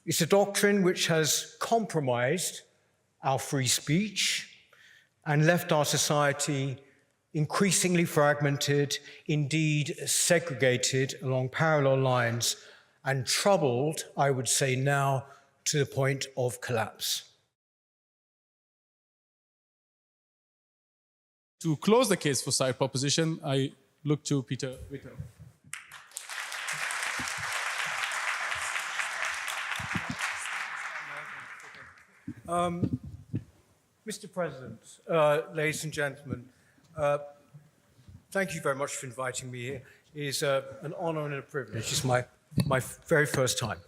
It's a doctrine which has compromised our free speech and left our society increasingly fragmented, indeed segregated along parallel lines, and troubled, I would say now, to the point of collapse. To close the case for side proposition, I look to Peter Whittle. Mr. President, ladies and gentlemen, thank you very much for inviting me here. It is an honor and a privilege. It's my very first time.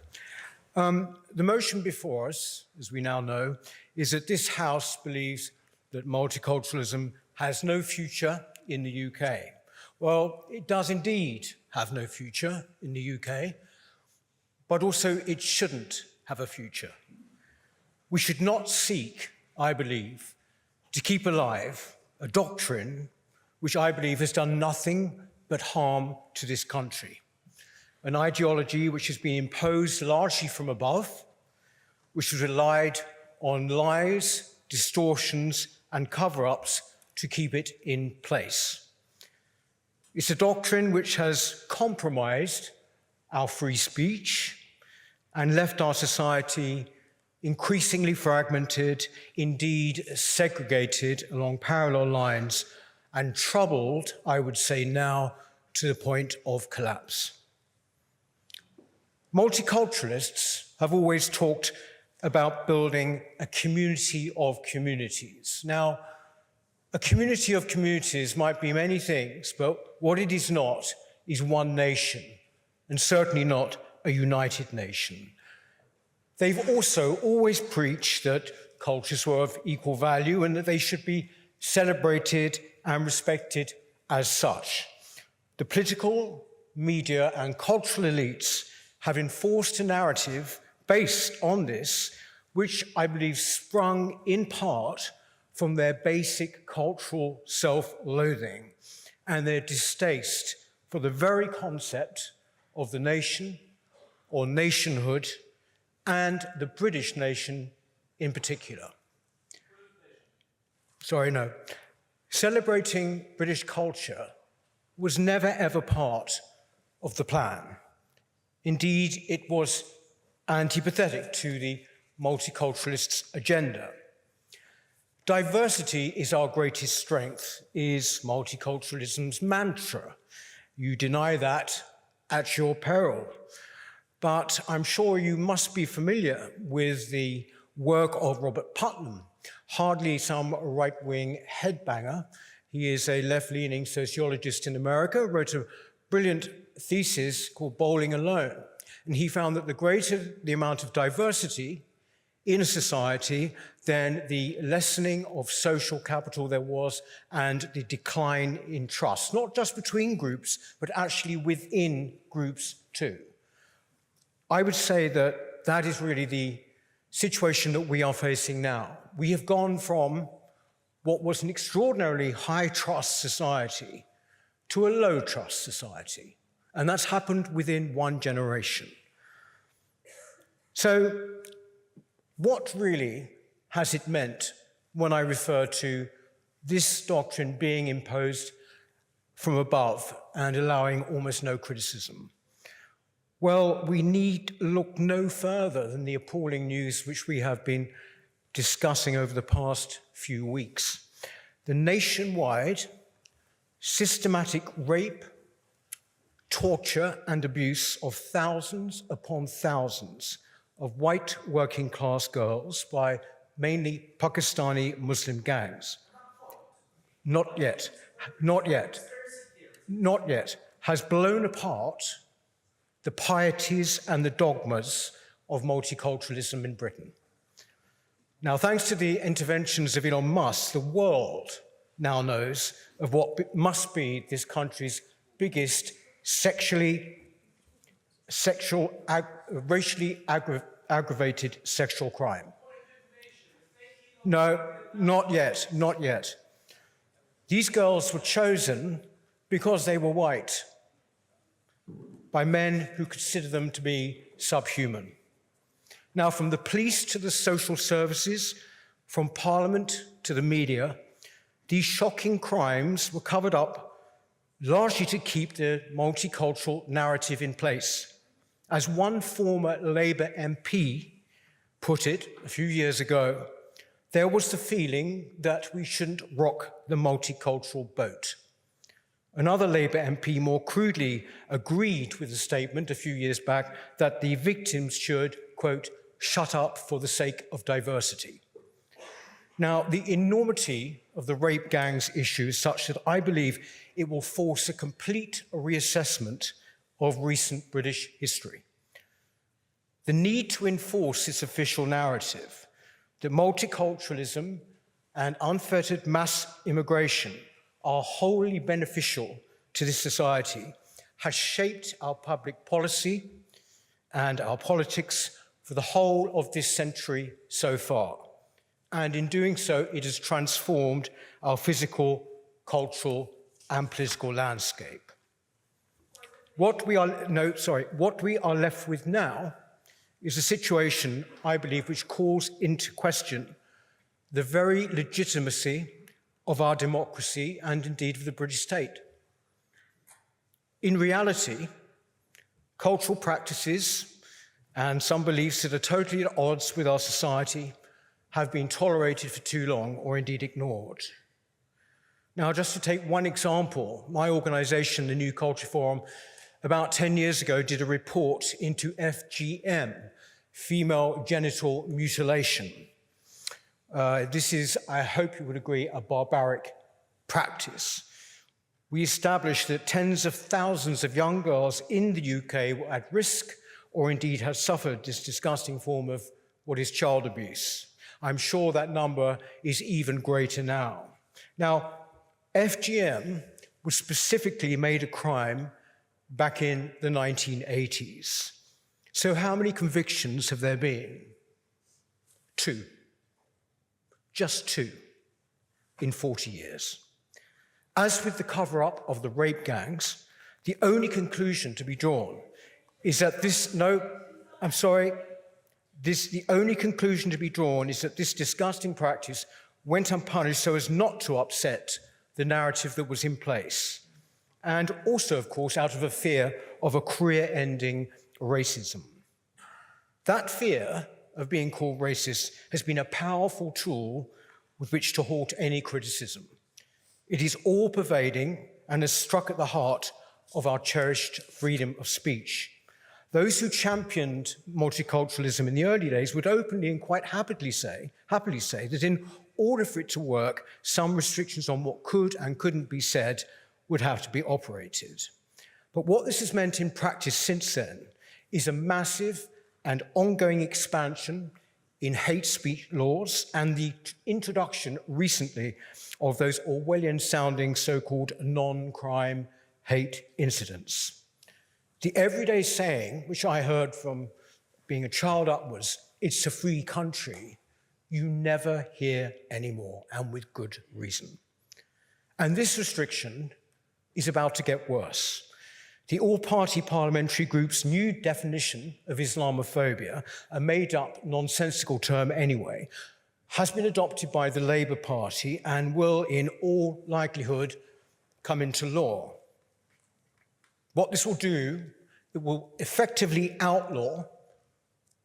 The motion before us, as we now know, is that this House believes that multiculturalism has no future in the UK. Well, it does indeed have no future in the UK, but also it shouldn't have a future. We should not seek, I believe, to keep alive a doctrine which I believe has done nothing but harm to this country. An ideology which has been imposed largely from above, which has relied on lies, distortions, and cover-ups to keep it in place. It's a doctrine which has compromised our free speech and left our society increasingly fragmented, indeed segregated along parallel lines, and troubled, I would say now, to the point of collapse. Multiculturalists have always talked about building a community of communities. Now, a community of communities might be many things, but what it is not is one nation, and certainly not a united nation. They've also always preached that cultures were of equal value and that they should be celebrated and respected as such. The political, media, and cultural elites have enforced a narrative based on this, which I believe sprung in part from their basic cultural self-loathing and their distaste for the very concept of the nation or nationhood, and the British nation in particular. Celebrating British culture was never ever part of the plan. Indeed, it was antipathetic to the multiculturalists' agenda. Diversity is our greatest strength, is multiculturalism's mantra. You deny that at your peril. But I'm sure you must be familiar with the work of Robert Putnam, hardly some right-wing headbanger. He is a left-leaning sociologist in America, wrote a brilliant thesis called Bowling Alone. And he found that the greater the amount of diversity in a society, then the lessening of social capital there was and the decline in trust, not just between groups, but actually within groups too. I would say that that is really the situation that we are facing now. We have gone from what was an extraordinarily high-trust society to a low-trust society, and that's happened within one generation. So what really has it meant when I refer to this doctrine being imposed from above and allowing almost no criticism? Well, we need look no further than the appalling news which we have been discussing over the past few weeks. The nationwide systematic rape, torture, and abuse of thousands upon thousands of white working-class girls by mainly Pakistani Muslim gangs. Not yet, has blown apart the pieties and the dogmas of multiculturalism in Britain. Now, thanks to the interventions of Elon Musk, the world now knows of what must be this country's biggest racially aggravated sexual crime. No, not yet. These girls were chosen because they were white by men who consider them to be subhuman. Now, from the police to the social services, from Parliament to the media, these shocking crimes were covered up largely to keep the multicultural narrative in place. As one former Labour MP put it a few years ago, there was the feeling that we shouldn't rock the multicultural boat. Another Labour MP more crudely agreed with the statement a few years back that the victims should, quote, shut up for the sake of diversity. Now, the enormity of the rape gangs issue is such that I believe it will force a complete reassessment of recent British history. The need to enforce this official narrative that multiculturalism and unfettered mass immigration are wholly beneficial to this society has shaped our public policy and our politics for the whole of this century so far. And in doing so, it has transformed our physical, cultural, and political landscape. What we are left with now is a situation, I believe, which calls into question the very legitimacy of our democracy and indeed of the British state. In reality, cultural practices and some beliefs that are totally at odds with our society have been tolerated for too long or indeed ignored. Now, just to take one example, my organization, the New Culture Forum, about 10 years ago did a report into FGM, female genital mutilation. This is, I hope you would agree, a barbaric practice. We established that tens of thousands of young girls in the UK were at risk or indeed had suffered this disgusting form of what is child abuse. I'm sure that number is even greater now. Now, FGM was specifically made a crime back in the 1980s. So how many convictions have there been? 2. Just 2 in 40 years. As with the cover-up of the rape gangs, the only conclusion to be drawn is that the only conclusion to be drawn is that this disgusting practice went unpunished so as not to upset the narrative that was in place. And also, of course, out of a fear of a career-ending racism. That fear of being called racist has been a powerful tool with which to halt any criticism. It is all-pervading and has struck at the heart of our cherished freedom of speech. Those who championed multiculturalism in the early days would openly and quite happily say that in order for it to work, some restrictions on what could and couldn't be said would have to be operated. But what this has meant in practice since then is a massive and ongoing expansion in hate speech laws and the introduction recently of those Orwellian-sounding so-called non-crime hate incidents. The everyday saying, which I heard from being a child upwards, "It's a free country," you never hear anymore, and with good reason. And this restriction is about to get worse. The all-party parliamentary group's new definition of Islamophobia, a made-up, nonsensical term anyway, has been adopted by the Labour Party and will, in all likelihood, come into law. What this will do, it will effectively outlaw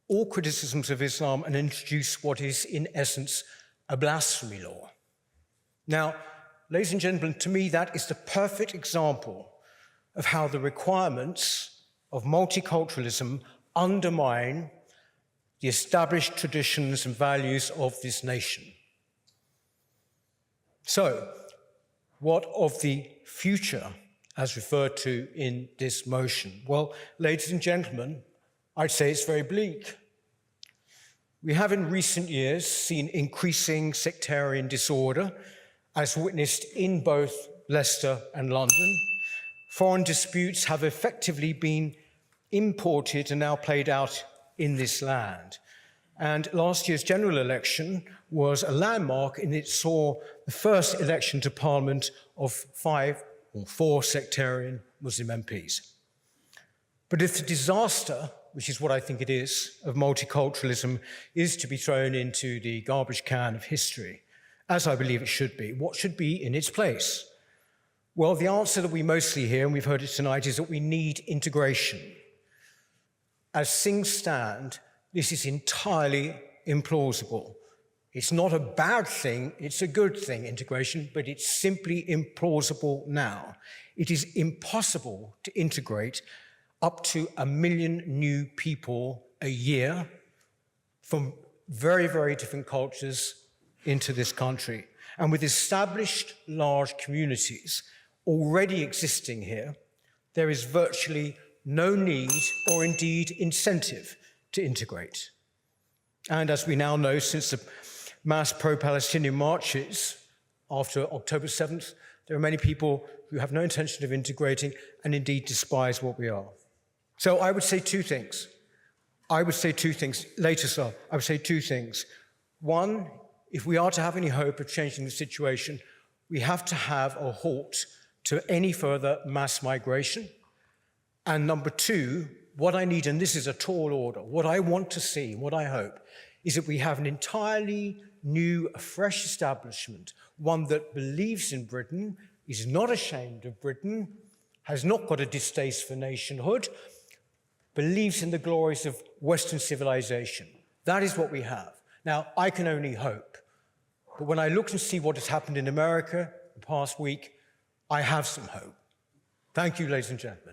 all criticisms of Islam and introduce what is, in essence, a blasphemy law. Now, ladies and gentlemen, to me, that is the perfect example of how the requirements of multiculturalism undermine the established traditions and values of this nation. So, what of the future as referred to in this motion? Well, ladies and gentlemen, I'd say it's very bleak. We have in recent years seen increasing sectarian disorder, as witnessed in both Leicester and London. Foreign disputes have effectively been imported and now played out in this land. And last year's general election was a landmark in it saw the first election to Parliament of 5 or 4 sectarian Muslim MPs. But if the disaster which is what I think it is, of multiculturalism is to be thrown into the garbage can of history, as I believe it should be. What should be in its place? Well, the answer that we mostly hear, and we've heard it tonight, is that we need integration. As things stand, this is entirely implausible. It's not a bad thing, it's a good thing, integration, but it's simply implausible now. It is impossible to integrate up to 1 million new people a year from very, very different cultures into this country. And with established large communities already existing here, there is virtually no need or indeed incentive to integrate. And as we now know, since the mass pro-Palestinian marches after October 7th, there are many people who have no intention of integrating and indeed despise what we are. So I would say two things. Later, sir, I would say two things. One, if we are to have any hope of changing the situation, we have to have a halt to any further mass migration. And number two, what I need, and this is a tall order, what I want to see, what I hope, is that we have an entirely new, a fresh establishment, one that believes in Britain, is not ashamed of Britain, has not got a distaste for nationhood, believes in the glories of Western civilization. That is what we have. Now, I can only hope. But when I look and see what has happened in America the past week, I have some hope. Thank you, ladies and gentlemen.